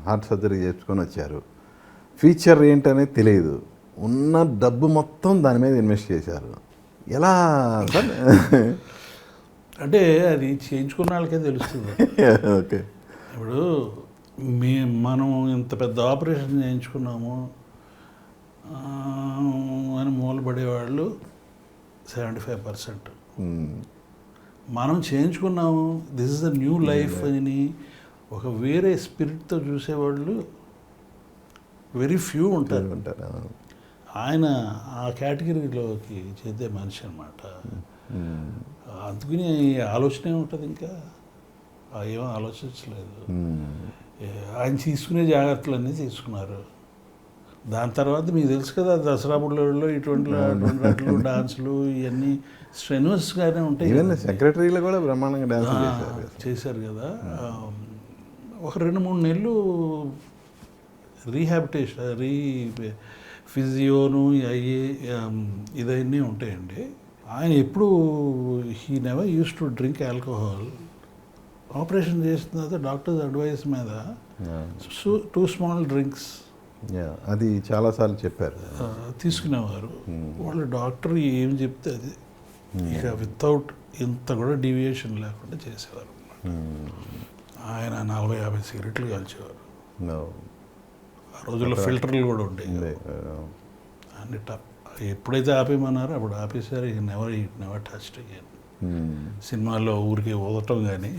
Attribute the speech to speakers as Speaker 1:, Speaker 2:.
Speaker 1: Heart surgery చేసుకొని వచ్చారు. Future ఏంటనేది తెలియదు. ఉన్న డబ్బు మొత్తం దాని మీద ఇన్వెస్ట్ చేశారు. ఎలా సార్?
Speaker 2: అంటే అది చేయించుకున్న వాళ్ళకే తెలుస్తుంది.
Speaker 1: ఓకే.
Speaker 2: ఇప్పుడు మనం ఇంత పెద్ద ఆపరేషన్ చేయించుకున్నాము అని మూలపడేవాళ్ళు 75%. మనం చేయించుకున్నాము, this is the new life అని ఒక వేరే స్పిరిట్తో చూసేవాళ్ళు వెరీ ఫ్యూ ఉంటారు. ఆయన ఆ కేటగిరీలోకి చేసే మనిషి అనమాట. అందుకని ఆలోచనే ఉంటుంది, ఇంకా ఏమో ఆలోచించలేదు. ఆయన తీసుకునే జాగ్రత్తలన్నీ తీసుకున్నారు. దాని తర్వాత మీకు తెలుసు కదా, దసరా బుల్లోళ్ళు ఇటువంటి వాటిలో డాన్సులు ఇవన్నీ స్ట్రెన్యూస్గానే ఉంటాయి.
Speaker 1: సెక్రటరీలో కూడా బ్రహ్మాండంగా డాన్స్
Speaker 2: చేశారు కదా. ఒక 2-3 నెలలు రీహాబిటేషన్, ఫిజియోను అయ్యి ఇదన్నీ ఉంటాయండి. ఆయన ఎప్పుడు he never use to drink alcohol. Operation చేసిన తర్వాత డాక్టర్స్ అడ్వైస్ మీద 2 స్మాల్ డ్రింక్స్
Speaker 1: అది చాలాసార్లు చెప్పారు
Speaker 2: తీసుకునేవారు. వాళ్ళు డాక్టర్ ఏం చెప్తే అది ఇక వితౌట్ ఇంత కూడా డీవియేషన్ లేకుండా చేసేవారు. ఆయన 40-50 సిగరెట్లు కాల్చేవారు. ఆ రోజుల్లో ఫిల్టర్లు కూడా ఉండేవి. అన్ని ఎప్పుడైతే ఆపేయమన్నారో అప్పుడు ఆపేసారు. Never touched again. సినిమాల్లో ఊరికే ఊదటం కానీ